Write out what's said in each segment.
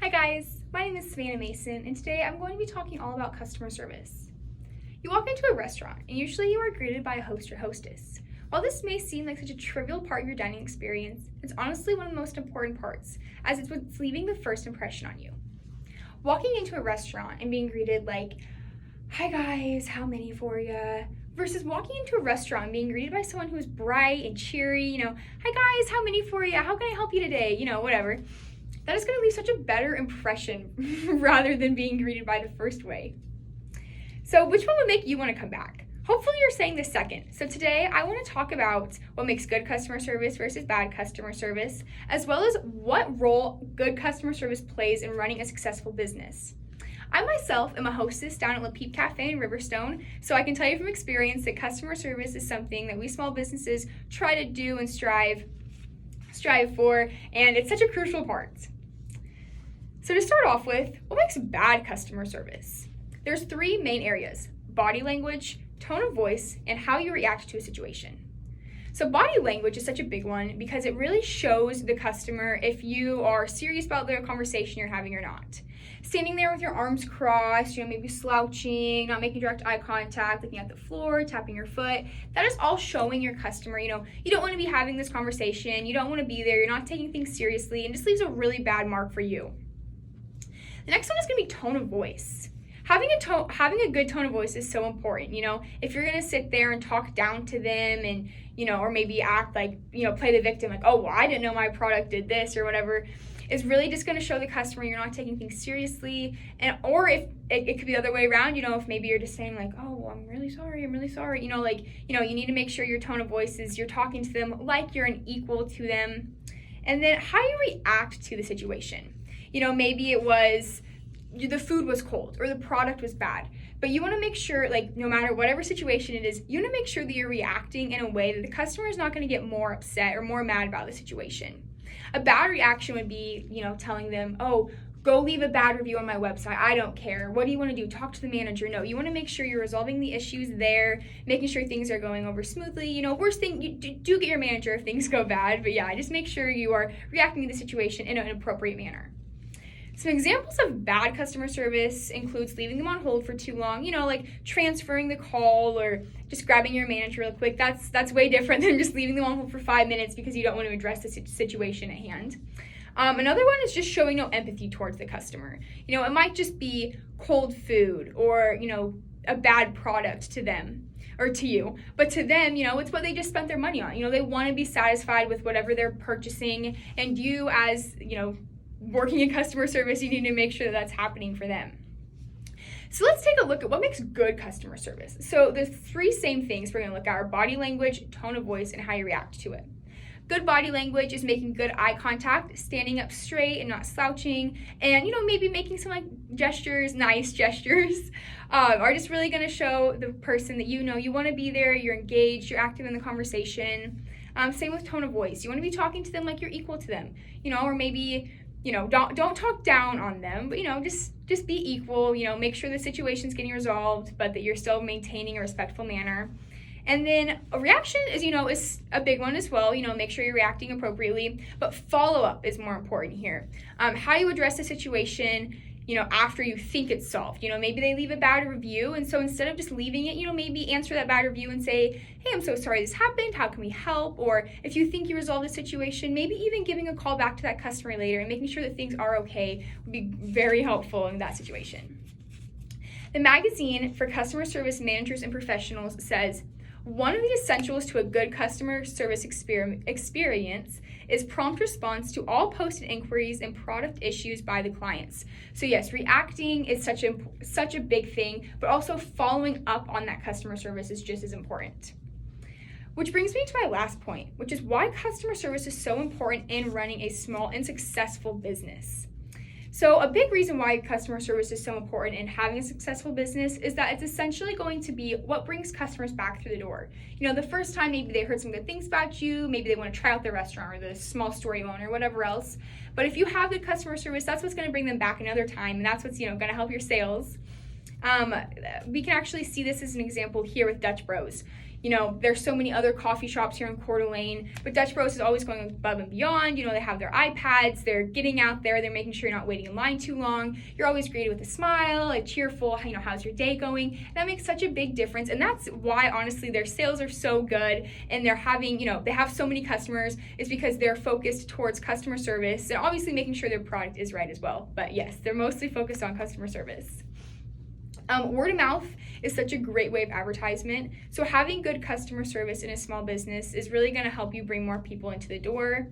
Hi guys, my name is Savannah Mason, and today I'm going to be talking all about customer service. You walk into a restaurant, and usually you are greeted by a host or hostess. While this may seem like such a trivial part of your dining experience, it's honestly one of the most important parts, as it's what's leaving the first impression on you. Walking into a restaurant and being greeted like, "Hi guys, how many for ya?" versus walking into a restaurant and being greeted by someone who is bright and cheery, "Hi guys, how many for ya? How can I help you today?" Whatever. That is going to leave such a better impression rather than being greeted by the first way. So which one would make you want to come back? Hopefully you're saying the second. So today I want to talk about what makes good customer service versus bad customer service, as well as what role good customer service plays in running a successful business. I myself am a hostess down at Le Peep Cafe in Riverstone, so I can tell you from experience that customer service is something that we small businesses try to do and strive for, and it's such a crucial part. So to start off with, what makes bad customer service? There's three main areas: body language, tone of voice, and how you react to a situation. So body language is such a big one because it really shows the customer if you are serious about the conversation you're having or not. Standing there with your arms crossed, maybe slouching, not making direct eye contact, looking at the floor, tapping your foot, that is all showing your customer, you don't want to be having this conversation, you don't want to be there, you're not taking things seriously, and just leaves a really bad mark for you. The next one is going to be tone of voice. Having a good tone of voice is so important. If you're going to sit there and talk down to them and, or maybe act like, play the victim, like, "Oh, well, I didn't know my product did this," or whatever, is really just going to show the customer you're not taking things seriously. Or if it could be the other way around, if maybe you're just saying like, "Oh, well, I'm really sorry, you need to make sure your tone of voice is you're talking to them like you're an equal to them. And then how you react to the situation. Maybe it was the food was cold or the product was bad, but you want to make sure, no matter whatever situation it is, you want to make sure that you're reacting in a way that the customer is not going to get more upset or more mad about the situation. A bad reaction would be, telling them, "Oh, go leave a bad review on my website. I don't care. What do you want to do? Talk to the manager." No, you want to make sure you're resolving the issues there, making sure things are going over smoothly. Worst thing, you do get your manager if things go bad, but yeah, just make sure you are reacting to the situation in an appropriate manner. Some examples of bad customer service includes leaving them on hold for too long, like transferring the call or just grabbing your manager real quick. That's way different than just leaving them on hold for 5 minutes because you don't want to address the situation at hand. Another one is just showing no empathy towards the customer. It might just be cold food or, a bad product to them or to you. But to them, it's what they just spent their money on. They want to be satisfied with whatever they're purchasing, and you as, working in customer service, you need to make sure that that's happening for them. So let's take a look at what makes good customer service. So the three same things we're going to look at are body language, tone of voice, and how you react to it. Good body language is making good eye contact, standing up straight and not slouching, and maybe making some gestures, nice gestures, are just really going to show the person that you want to be there, you're engaged, you're active in the conversation. Same with tone of voice. You want to be talking to them like you're equal to them, or maybe don't talk down on them, but just be equal. Make sure the situation's getting resolved, but that you're still maintaining a respectful manner. And then a reaction is a big one as well. Make sure you're reacting appropriately, but follow-up is more important here. How you address the situation, after you think it's solved. Maybe they leave a bad review, and so instead of just leaving it, maybe answer that bad review and say, "Hey, I'm so sorry this happened. How can we help?" Or if you think you resolved the situation, maybe even giving a call back to that customer later and making sure that things are okay would be very helpful in that situation. The magazine for customer service managers and professionals says, "One of the essentials to a good customer service experience is prompt response to all posted inquiries and product issues by the clients." So yes, reacting is such a big thing, but also following up on that customer service is just as important. Which brings me to my last point, which is why customer service is so important in running a small and successful business. So a big reason why customer service is so important in having a successful business is that it's essentially going to be what brings customers back through the door. The first time maybe they heard some good things about you, maybe they want to try out the restaurant or the small store you own or whatever else. But if you have good customer service, that's what's going to bring them back another time, and that's what's going to help your sales. We can actually see this as an example here with Dutch Bros. You know, there's so many other coffee shops here in Coeur d'Alene, but Dutch Bros is always going above and beyond. You know, they have their iPads, they're getting out there, they're making sure you're not waiting in line too long. You're always greeted with a smile, a cheerful, you know, how's your day going? And that makes such a big difference. And that's why, honestly, their sales are so good and they're having, you know, they have so many customers is because they're focused towards customer service and obviously making sure their product is right as well. But yes, they're mostly focused on customer service. Word of mouth is such a great way of advertisement. So having good customer service in a small business is really going to help you bring more people into the door.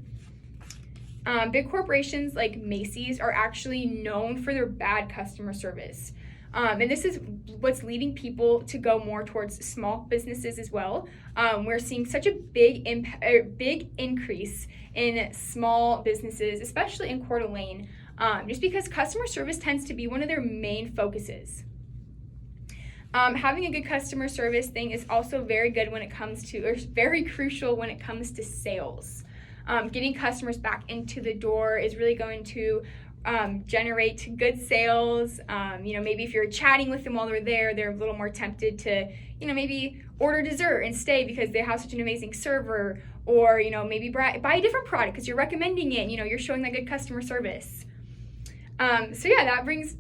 Big corporations like Macy's are actually known for their bad customer service. And this is what's leading people to go more towards small businesses as well. We're seeing such a big increase in small businesses, especially in Coeur d'Alene, just because customer service tends to be one of their main focuses. Having a good customer service thing is also very good when it comes to, or very crucial when it comes to sales. Getting customers back into the door is really going to generate good sales. You know, maybe if you're chatting with them while they're a little more tempted to, you know, maybe order dessert and stay because they have such an amazing server, or, you know, maybe buy a different product because you're recommending it, you know, you're showing that good customer service. So yeah, that brings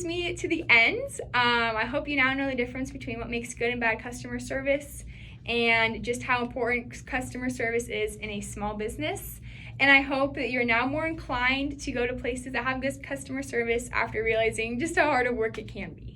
me to the end. I hope you now know the difference between what makes good and bad customer service and just how important customer service is in a small business. And I hope that you're now more inclined to go to places that have good customer service after realizing just how hard of work it can be.